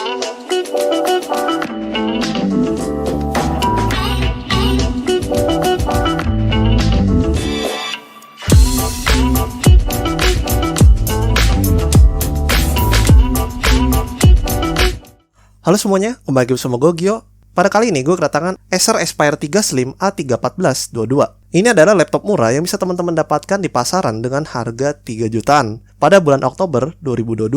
Halo semuanya, kembali lagi bersama gue Gio. Pada kali ini gue kedatangan Acer Aspire 3 Slim A31422. Ini adalah laptop murah yang bisa teman-teman dapatkan di pasaran dengan harga 3 jutaan pada bulan Oktober 2022.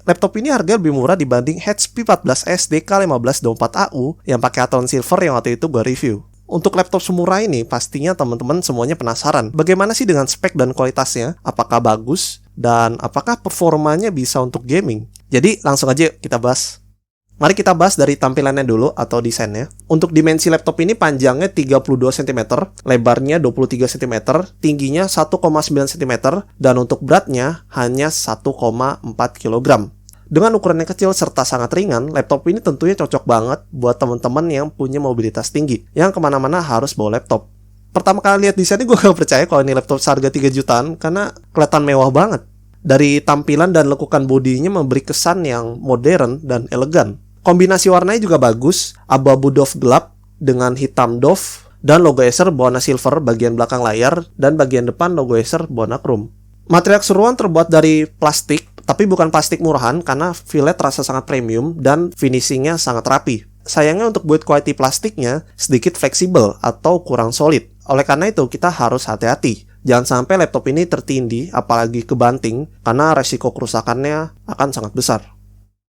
Laptop ini harga lebih murah dibanding HP 14S DK1524AU yang pakai Athlon Silver yang waktu itu gue review. Untuk laptop semurah ini, pastinya teman-teman semuanya penasaran bagaimana sih dengan spek dan kualitasnya, apakah bagus, dan apakah performanya bisa untuk gaming. Jadi langsung aja kita bahas. Mari kita bahas dari tampilannya dulu atau desainnya. Untuk dimensi laptop ini panjangnya 32 cm, lebarnya 23 cm, tingginya 1,9 cm, dan untuk beratnya hanya 1,4 kg. Dengan ukuran yang kecil serta sangat ringan, laptop ini tentunya cocok banget buat teman-teman yang punya mobilitas tinggi, yang kemana-mana harus bawa laptop. Pertama kali lihat desainnya gue gak percaya kalau ini laptop seharga 3 jutaan, karena kelihatan mewah banget. Dari tampilan dan lekukan bodinya memberi kesan yang modern dan elegan. Kombinasi warnanya juga bagus, abu-abu doff gelap dengan hitam doff, dan logo Acer berwarna silver bagian belakang layar, dan bagian depan logo Acer berwarna chrome. Material keseruan terbuat dari plastik, tapi bukan plastik murahan karena fillet terasa sangat premium dan finishingnya sangat rapi. Sayangnya untuk build quality plastiknya sedikit fleksibel atau kurang solid. Oleh karena itu kita harus hati-hati. Jangan sampai laptop ini tertindih apalagi kebanting karena resiko kerusakannya akan sangat besar.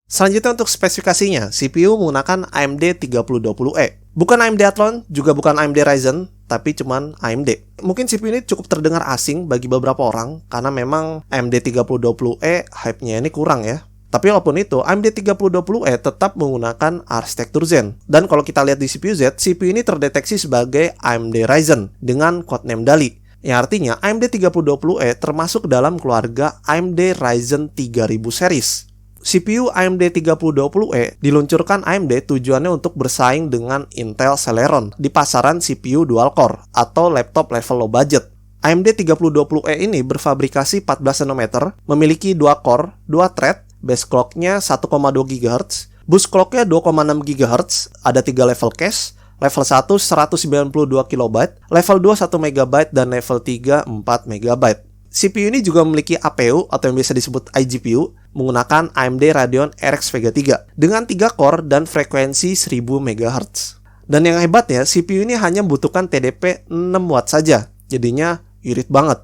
Selanjutnya untuk spesifikasinya, CPU menggunakan AMD 3020E. Bukan AMD Athlon, juga bukan AMD Ryzen, tapi cuman AMD. Mungkin CPU ini cukup terdengar asing bagi beberapa orang, karena memang AMD 3020E hype-nya ini kurang ya. Tapi walaupun itu, AMD 3020E tetap menggunakan arsitektur Zen. Dan kalau kita lihat di CPU Z, CPU ini terdeteksi sebagai AMD Ryzen dengan codename DALI. Yang artinya AMD 3020E termasuk dalam keluarga AMD Ryzen 3000 series. CPU AMD 3020E diluncurkan AMD tujuannya untuk bersaing dengan Intel Celeron di pasaran CPU dual core atau laptop level low budget. AMD 3020E ini berfabrikasi 14 nanometer, memiliki 2 core, 2 thread, base clock-nya 1,2 GHz, boost clock-nya 2,6 GHz, ada 3 level cache, level 1 192 KB, level 2 1 MB, dan level 3 4 MB. CPU ini juga memiliki APU atau yang biasa disebut iGPU menggunakan AMD Radeon RX Vega 3 dengan 3 core dan frekuensi 1000 MHz. Dan yang hebatnya, CPU ini hanya membutuhkan TDP 6 watt saja, jadinya irit banget.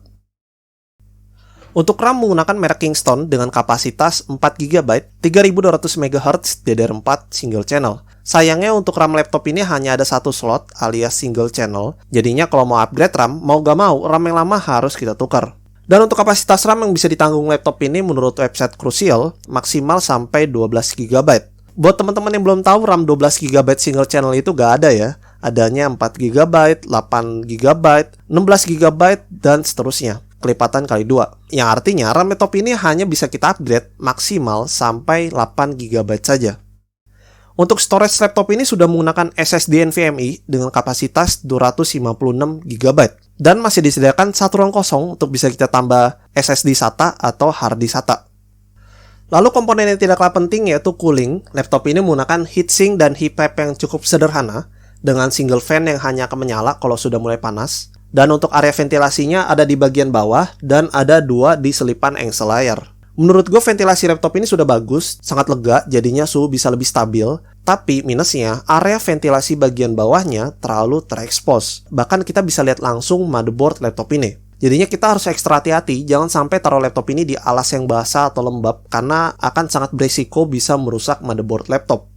Untuk RAM menggunakan merek Kingston dengan kapasitas 4 GB, 3200 MHz DDR4 single channel. Sayangnya untuk RAM laptop ini hanya ada satu slot alias single channel, jadinya kalau mau upgrade RAM, mau gak mau RAM yang lama harus kita tukar. Dan untuk kapasitas RAM yang bisa ditanggung laptop ini menurut website Crucial, maksimal sampai 12 GB. Buat teman-teman yang belum tahu, RAM 12 GB single channel itu gak ada ya. Adanya 4 GB, 8 GB, 16 GB, dan seterusnya. Kelipatan kali 2. Yang artinya RAM laptop ini hanya bisa kita upgrade maksimal sampai 8 GB saja. Untuk storage laptop ini sudah menggunakan SSD NVMe dengan kapasitas 256 GB. Dan masih disediakan satu ruang kosong untuk bisa kita tambah SSD SATA atau hard disk SATA. Lalu komponen yang tidak kalah penting yaitu cooling. Laptop ini menggunakan heatsink dan heat pipe yang cukup sederhana dengan single fan yang hanya akan menyala kalau sudah mulai panas. Dan untuk area ventilasinya ada di bagian bawah dan ada 2 di selipan engsel layar. Menurut gue ventilasi laptop ini sudah bagus, sangat lega, jadinya suhu bisa lebih stabil. Tapi minusnya, area ventilasi bagian bawahnya terlalu terekspos. Bahkan kita bisa lihat langsung motherboard laptop ini. Jadinya kita harus ekstra hati-hati, jangan sampai taruh laptop ini di alas yang basah atau lembab, karena akan sangat berisiko bisa merusak motherboard laptop.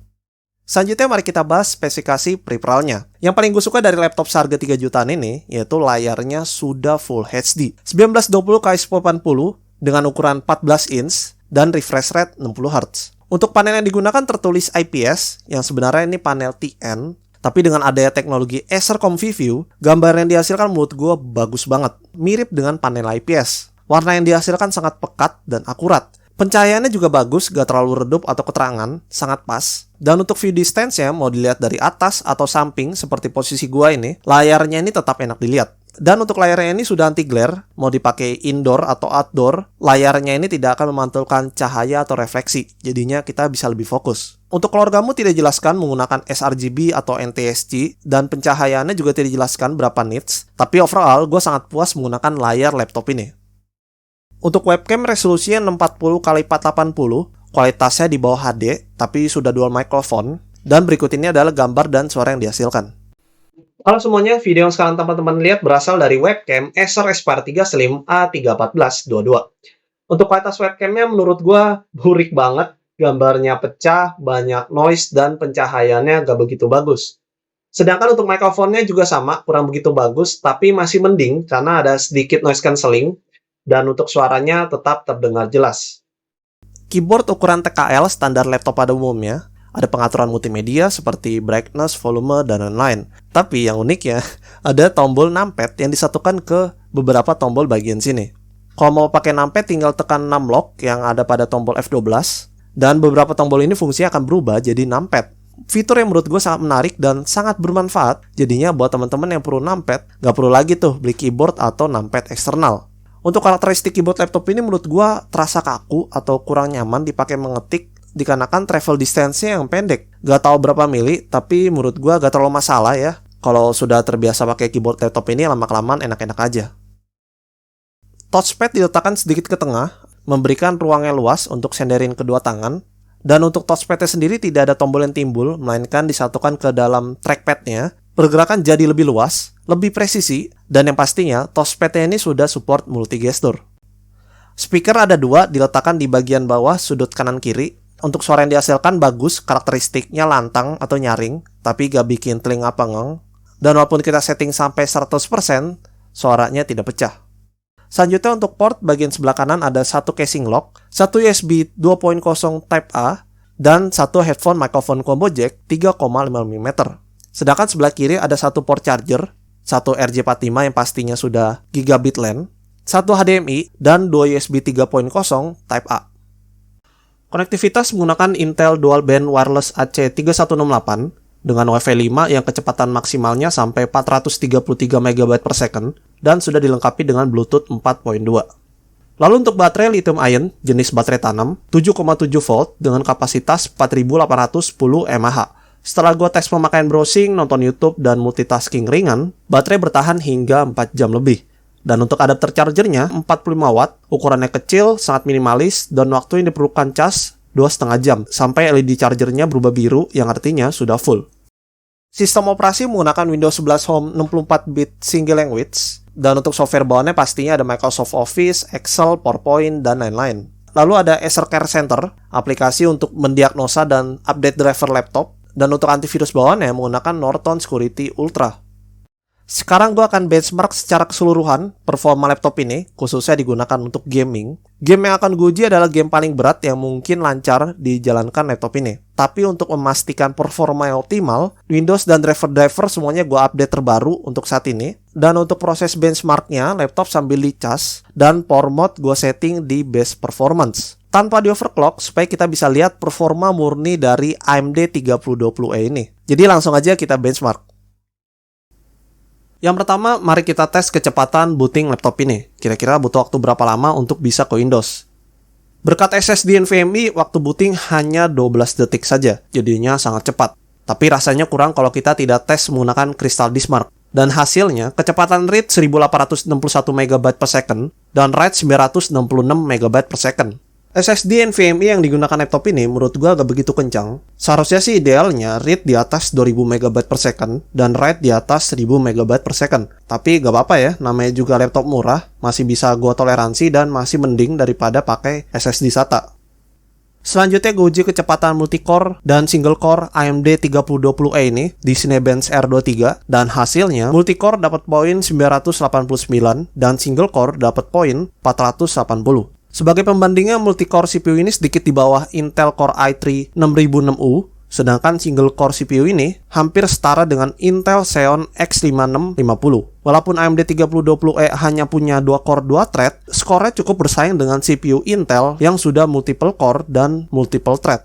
Selanjutnya mari kita bahas spesifikasi peripheralnya. Yang paling gue suka dari laptop seharga 3 jutaan ini, yaitu layarnya sudah Full HD. 1920x1080 dengan ukuran 14 inch dan refresh rate 60 Hz. Untuk panel yang digunakan tertulis IPS, yang sebenarnya ini panel TN, tapi dengan adanya teknologi Acer ComfyView, gambar yang dihasilkan menurut gue bagus banget, mirip dengan panel IPS. Warna yang dihasilkan sangat pekat dan akurat. Pencahayaannya juga bagus, gak terlalu redup atau keterangan, sangat pas. Dan untuk view distance-nya, mau dilihat dari atas atau samping seperti posisi gua ini, layarnya ini tetap enak dilihat. Dan untuk layarnya ini sudah anti glare, mau dipakai indoor atau outdoor, layarnya ini tidak akan memantulkan cahaya atau refleksi, jadinya kita bisa lebih fokus. Untuk keluargamu tidak dijelaskan menggunakan sRGB atau NTSC, dan pencahayaannya juga tidak dijelaskan berapa nits, tapi overall gue sangat puas menggunakan layar laptop ini. Untuk webcam resolusinya 640x480, kualitasnya di bawah HD, tapi sudah dual microphone, dan berikut ini adalah gambar dan suara yang dihasilkan. Halo semuanya, video yang sekarang teman-teman lihat berasal dari webcam Acer Aspire 3 Slim A31422. Untuk kualitas webcamnya menurut gue burik banget, gambarnya pecah, banyak noise, dan pencahayaannya gak begitu bagus. Sedangkan untuk mikrofonnya juga sama, kurang begitu bagus, tapi masih mending karena ada sedikit noise cancelling, dan untuk suaranya tetap terdengar jelas. Keyboard ukuran TKL standar laptop pada umumnya, ada pengaturan multimedia seperti brightness, volume, dan lain-lain. Tapi yang uniknya, ada tombol numpad yang disatukan ke beberapa tombol bagian sini. Kalau mau pakai numpad, tinggal tekan numlock yang ada pada tombol F12, dan beberapa tombol ini fungsinya akan berubah jadi numpad. Fitur yang menurut gue sangat menarik dan sangat bermanfaat, jadinya buat teman-teman yang perlu numpad, nggak perlu lagi tuh beli keyboard atau numpad eksternal. Untuk karakteristik keyboard laptop ini menurut gue terasa kaku atau kurang nyaman dipakai mengetik, dikarenakan travel distance-nya yang pendek. Gak tahu berapa mili, tapi menurut gua gak terlalu masalah ya. Kalau sudah terbiasa pakai keyboard laptop ini, lama-kelamaan enak-enak aja. Touchpad diletakkan sedikit ke tengah, memberikan ruangnya luas untuk senderin kedua tangan. Dan untuk touchpad-nya sendiri tidak ada tombol yang timbul, melainkan disatukan ke dalam trackpad-nya. Pergerakan jadi lebih luas, lebih presisi, dan yang pastinya touchpad-nya ini sudah support multi-gesture. Speaker ada dua, diletakkan di bagian bawah sudut kanan-kiri. Untuk suara yang dihasilkan bagus, karakteristiknya lantang atau nyaring, tapi gak bikin telinga pengeng. Dan walaupun kita setting sampai 100%, suaranya tidak pecah. Selanjutnya untuk port bagian sebelah kanan ada satu casing lock, satu USB 2.0 Type A, dan satu headphone microphone combo jack 3,5 mm. Sedangkan sebelah kiri ada satu port charger, satu RJ45 yang pastinya sudah gigabit LAN, satu HDMI, dan dua USB 3.0 Type A. Konektivitas menggunakan Intel Dual Band Wireless AC3168 dengan Wi-Fi 5 yang kecepatan maksimalnya sampai 433 MB per second dan sudah dilengkapi dengan Bluetooth 4.2. Lalu untuk baterai lithium ion jenis baterai tanam 7,7 volt dengan kapasitas 4810 mAh. Setelah gue tes pemakaian browsing, nonton YouTube, dan multitasking ringan, baterai bertahan hingga 4 jam lebih. Dan untuk adapter chargernya 45 watt, ukurannya kecil, sangat minimalis, dan waktu yang diperlukan cas 2,5 jam, sampai LED chargernya berubah biru yang artinya sudah full. Sistem operasi menggunakan Windows 11 Home 64-bit single language, dan untuk software bawaannya pastinya ada Microsoft Office, Excel, PowerPoint, dan lain-lain. Lalu ada Acer Care Center, aplikasi untuk mendiagnosa dan update driver laptop, dan untuk antivirus bawaannya menggunakan Norton Security Ultra. Sekarang gue akan benchmark secara keseluruhan performa laptop ini, khususnya digunakan untuk gaming. Game yang akan gue uji adalah game paling berat yang mungkin lancar dijalankan laptop ini. Tapi untuk memastikan performa yang optimal, Windows dan driver-driver semuanya gue update terbaru untuk saat ini. Dan untuk proses benchmarknya, laptop sambil dicas, dan power mode gue setting di best performance. Tanpa di overclock, supaya kita bisa lihat performa murni dari AMD 3020E ini. Jadi langsung aja kita benchmark. Yang pertama, mari kita tes kecepatan booting laptop ini. Kira-kira butuh waktu berapa lama untuk bisa ke Windows. Berkat SSD NVMe, waktu booting hanya 12 detik saja, jadinya sangat cepat. Tapi rasanya kurang kalau kita tidak tes menggunakan Crystal Disk Mark. Dan hasilnya, kecepatan read 1861 MB per second, dan write 966 MB per second. SSD NVMe yang digunakan laptop ini menurut gua agak begitu kencang. Seharusnya sih idealnya read di atas 2000 MB per second dan write di atas 1000 MB per second. Tapi gak apa-apa ya, namanya juga laptop murah, masih bisa gua toleransi dan masih mending daripada pakai SSD SATA. Selanjutnya gue uji kecepatan multicore dan single core AMD 3020E ini di Cinebench R23 dan hasilnya multicore dapat poin 989 dan single core dapat poin 480. Sebagai pembandingnya, multi-core CPU ini sedikit di bawah Intel Core i3 6006U, sedangkan single-core CPU ini hampir setara dengan Intel Xeon X5650. Walaupun AMD 3020E hanya punya 2 core 2 thread, skornya cukup bersaing dengan CPU Intel yang sudah multiple core dan multiple thread.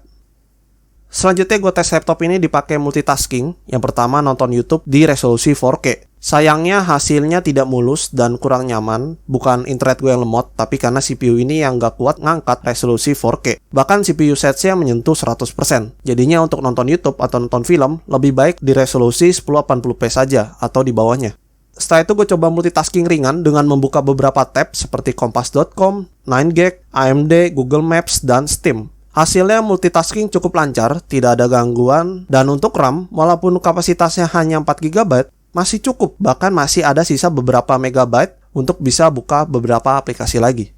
Selanjutnya gue tes laptop ini dipakai multitasking. Yang pertama nonton YouTube di resolusi 4K. Sayangnya hasilnya tidak mulus dan kurang nyaman, bukan internet gue yang lemot, tapi karena CPU ini yang gak kuat ngangkat resolusi 4K. Bahkan CPU sets-nya menyentuh 100%. Jadinya untuk nonton YouTube atau nonton film, lebih baik di resolusi 1080p saja atau di bawahnya. Setelah itu gue coba multitasking ringan dengan membuka beberapa tab seperti kompas.com, 9gag, AMD, Google Maps, dan Steam. Hasilnya multitasking cukup lancar, tidak ada gangguan, dan untuk RAM, walaupun kapasitasnya hanya 4GB, masih cukup, bahkan masih ada sisa beberapa megabyte untuk bisa buka beberapa aplikasi lagi.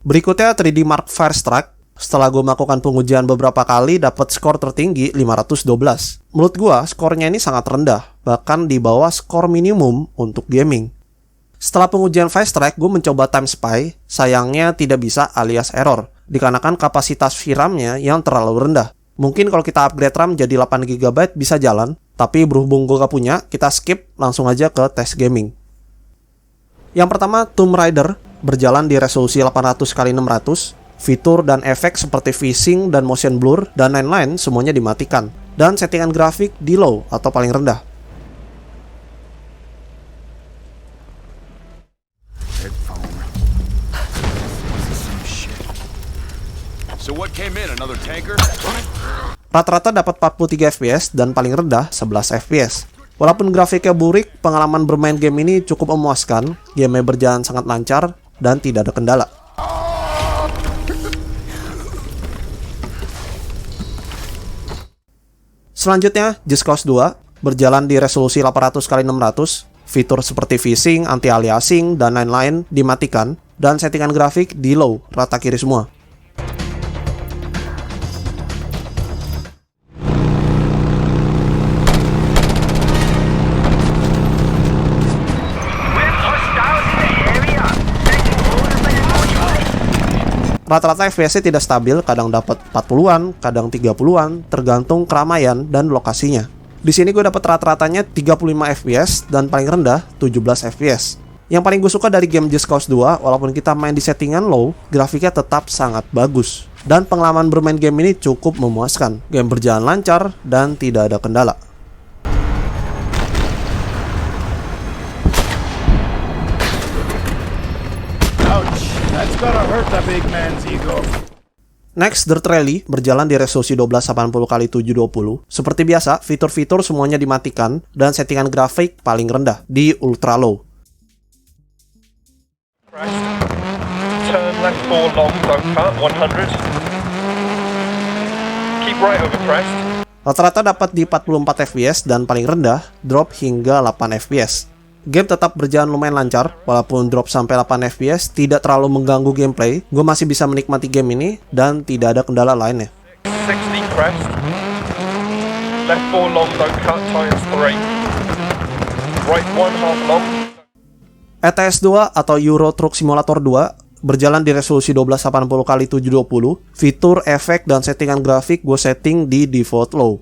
Berikutnya 3D Mark Firestrike. Setelah gue melakukan pengujian beberapa kali, dapat skor tertinggi 512. Menurut gue, skornya ini sangat rendah, bahkan di bawah skor minimum untuk gaming. Setelah pengujian Firestrike, gue mencoba Time Spy, sayangnya tidak bisa alias error, dikarenakan kapasitas VRAM-nya yang terlalu rendah. Mungkin kalau kita upgrade RAM jadi 8GB bisa jalan, tapi berhubung gue gak punya, kita skip langsung aja ke tes gaming. Yang pertama, Tomb Raider berjalan di resolusi 800x600, fitur dan efek seperti phasing dan motion blur dan lain-lain semuanya dimatikan, dan settingan grafik di low atau paling rendah. So what came in, another tanker? Rata-rata dapat 43 FPS dan paling rendah 11 FPS. Walaupun grafiknya burik, pengalaman bermain game ini cukup memuaskan, game berjalan sangat lancar, dan tidak ada kendala. Selanjutnya, Just Cause 2 berjalan di resolusi 800x600, fitur seperti phasing, anti-aliasing, dan lain-lain dimatikan, dan settingan grafik di low, rata kiri semua. Rata-rata FPS-nya tidak stabil, kadang dapat 40-an, kadang 30-an, tergantung keramaian dan lokasinya. Di sini gue dapat rata-ratanya 35 FPS dan paling rendah 17 FPS. Yang paling gue suka dari game Just Cause 2, walaupun kita main di settingan low, grafiknya tetap sangat bagus. Dan pengalaman bermain game ini cukup memuaskan. Game berjalan lancar dan tidak ada kendala. That's gonna hurt the big man's ego. Next, Dirt Rally berjalan di resolusi 1280x720. Seperti biasa, fitur-fitur semuanya dimatikan dan settingan grafik paling rendah di ultra low. Turn left 4 long, don't cut, 100. Keep right over crest. Rata-rata dapat di 44 FPS dan paling rendah drop hingga 8 FPS. Game tetap berjalan lumayan lancar, walaupun drop sampai 8 FPS tidak terlalu mengganggu gameplay. Gue masih bisa menikmati game ini dan tidak ada kendala lainnya. 60 crest. Left 4 long, don't cut, times 3. Right 1 half long. ETS 2 atau Euro Truck Simulator 2 berjalan di resolusi 1280x720. Fitur, efek, dan settingan grafik gue setting di default low.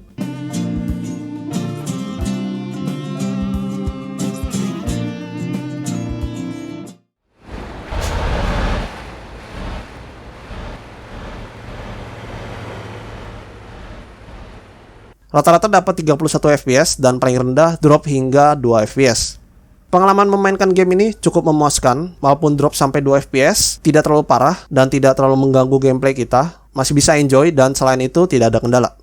Rata-rata dapat 31 FPS dan paling rendah drop hingga 2 FPS. Pengalaman memainkan game ini cukup memuaskan, walaupun drop sampai 2 FPS, tidak terlalu parah dan tidak terlalu mengganggu gameplay kita, masih bisa enjoy dan selain itu tidak ada kendala.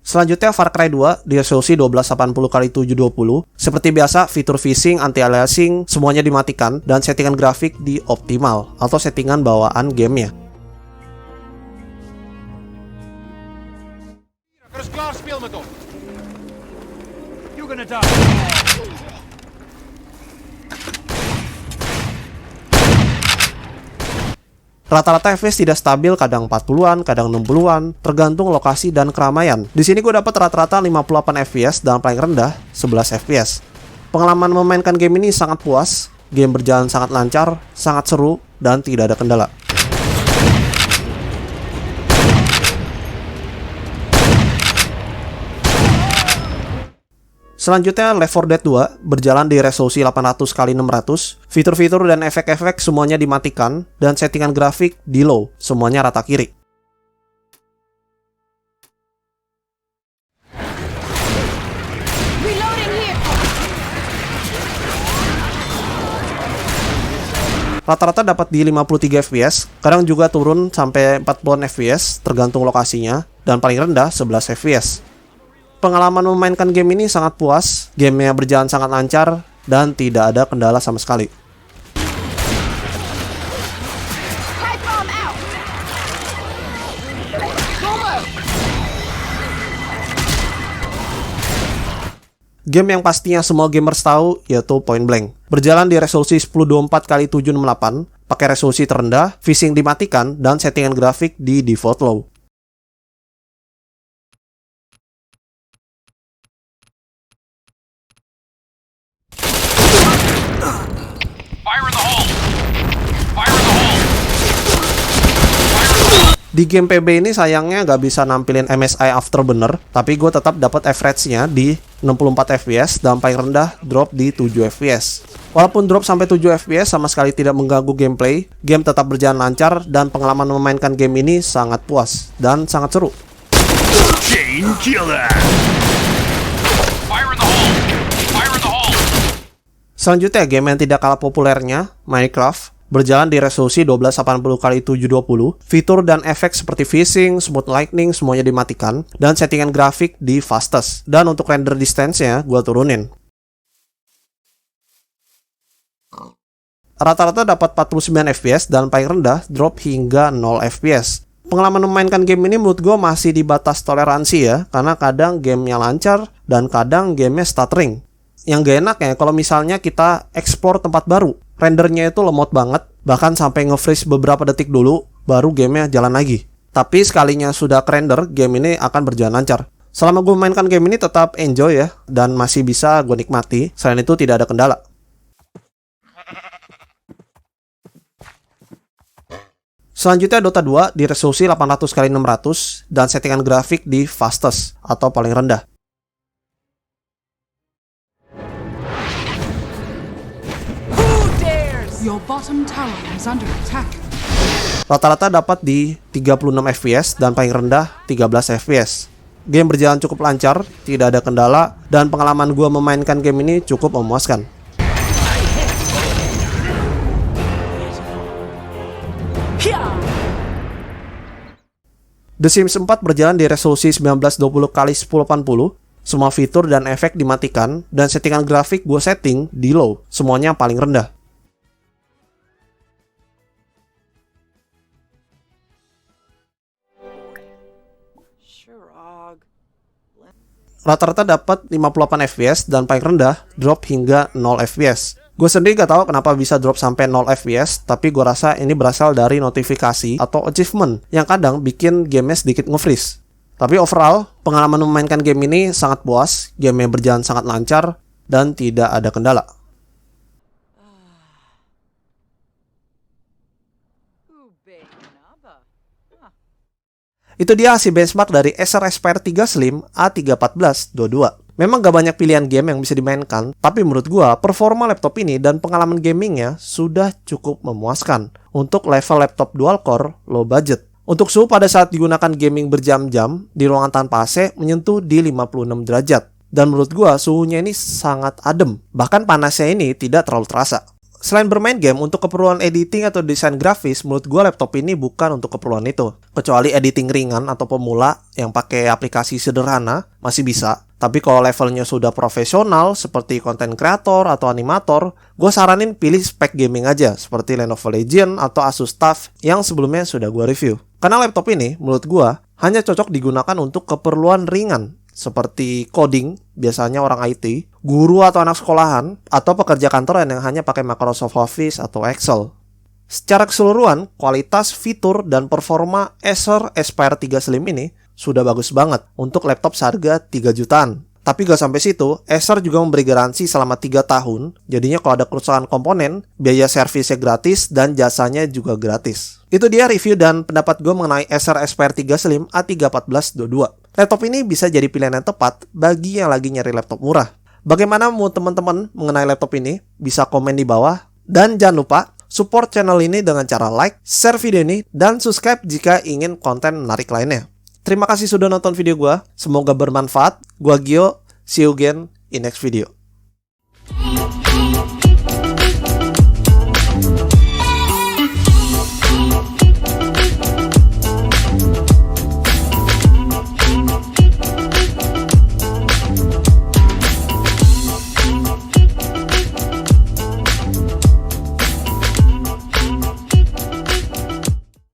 Selanjutnya Far Cry 2 di resolusi 1280x720. Seperti biasa, fitur phasing, anti-aliasing semuanya dimatikan dan settingan grafik di optimal atau settingan bawaan gamenya. You're gonna die. Rata-rata FPS tidak stabil, kadang 40-an, kadang 60-an, tergantung lokasi dan keramaian. Di sini gue dapat rata-rata 58 FPS dan paling rendah 11 FPS. Pengalaman memainkan game ini sangat puas, game berjalan sangat lancar, sangat seru, dan tidak ada kendala. Selanjutnya, Left 4 Dead 2 berjalan di resolusi 800x600. Fitur-fitur dan efek-efek semuanya dimatikan dan settingan grafik di low, semuanya rata kiri. Rata-rata dapat di 53 fps, kadang juga turun sampai 40 fps tergantung lokasinya, dan paling rendah 11 fps. Pengalaman memainkan game ini sangat puas, gamenya berjalan sangat lancar, dan tidak ada kendala sama sekali. Game yang pastinya semua gamers tahu yaitu Point Blank. Berjalan di resolusi 1024x768, pakai resolusi terendah, phishing dimatikan, dan settingan grafik di default low. Di game PB ini sayangnya nggak bisa nampilin MSI Afterburner, tapi gue tetap dapat average-nya di 64 fps dan paling rendah drop di 7 fps. Walaupun drop sampai 7 fps sama sekali tidak mengganggu gameplay, game tetap berjalan lancar dan pengalaman memainkan game ini sangat puas dan sangat seru. Chain killer. Selanjutnya game yang tidak kalah populernya, Minecraft. Berjalan di resolusi 1280x720, fitur dan efek seperti phishing, smooth lightning semuanya dimatikan, dan settingan grafik di fastest. Dan untuk render distance-nya gue turunin. Rata-rata dapat 49 fps dan paling rendah drop hingga 0 fps. Pengalaman memainkan game ini menurut gue masih di batas toleransi ya, karena kadang gamenya lancar dan kadang gamenya stuttering. Yang gak enak ya kalau misalnya kita explore tempat baru, rendernya itu lemot banget, bahkan sampai nge-freeze beberapa detik dulu, baru gamenya jalan lagi. Tapi sekalinya sudah render, game ini akan berjalan lancar. Selama gue mainkan game ini tetap enjoy ya, dan masih bisa gue nikmati, selain itu tidak ada kendala. Selanjutnya Dota 2 di resolusi 800x600 dan settingan grafik di fastest atau paling rendah. Your bottom tower is under attack. Rata-rata dapat di 36 fps dan paling rendah 13 fps. Game berjalan cukup lancar, tidak ada kendala, dan pengalaman gue memainkan game ini cukup memuaskan. The Sims 4 berjalan di resolusi 1920x1080, semua fitur dan efek dimatikan, dan settingan grafik gue setting di low, semuanya paling rendah. Rata-rata dapat 58 fps dan paling rendah drop hingga 0 fps. Gue sendiri gak tahu kenapa bisa drop sampai 0 fps, tapi gue rasa ini berasal dari notifikasi atau achievement yang kadang bikin gamenya sedikit nge-freeze. Tapi overall, pengalaman memainkan game ini sangat puas, gamenya berjalan sangat lancar, dan tidak ada kendala. Itu dia hasil benchmark dari Acer Aspire 3 Slim A31422. Memang gak banyak pilihan game yang bisa dimainkan, tapi menurut gua performa laptop ini dan pengalaman gamingnya sudah cukup memuaskan untuk level laptop dual core low budget. Untuk suhu pada saat digunakan gaming berjam-jam di ruangan tanpa AC menyentuh di 56 derajat. Dan menurut gua suhunya ini sangat adem, bahkan panasnya ini tidak terlalu terasa. Selain bermain game untuk keperluan editing atau desain grafis, menurut gue laptop ini bukan untuk keperluan itu. Kecuali editing ringan atau pemula yang pakai aplikasi sederhana, masih bisa. Tapi kalau levelnya sudah profesional, seperti content creator atau animator, gue saranin pilih spek gaming aja, seperti Lenovo Legion atau Asus TUF yang sebelumnya sudah gue review. Karena laptop ini, menurut gue, hanya cocok digunakan untuk keperluan ringan, seperti coding, biasanya orang IT, guru atau anak sekolahan, atau pekerja kantoran yang hanya pakai Microsoft Office atau Excel. Secara keseluruhan, kualitas, fitur, dan performa Acer Aspire 3 Slim ini sudah bagus banget untuk laptop seharga 3 jutaan. Tapi gak sampai situ, Acer juga memberi garansi selama 3 tahun, jadinya kalau ada kerusakan komponen, biaya servisnya gratis dan jasanya juga gratis. Itu dia review dan pendapat gue mengenai Acer Aspire 3 Slim A31422. Laptop ini bisa jadi pilihan yang tepat bagi yang lagi nyari laptop murah. Bagaimana menurut teman-teman mengenai laptop ini? Bisa komen di bawah. Dan jangan lupa support channel ini dengan cara like, share video ini, dan subscribe jika ingin konten menarik lainnya. Terima kasih sudah nonton video gue. Semoga bermanfaat. Gua Gio. See you again in next video.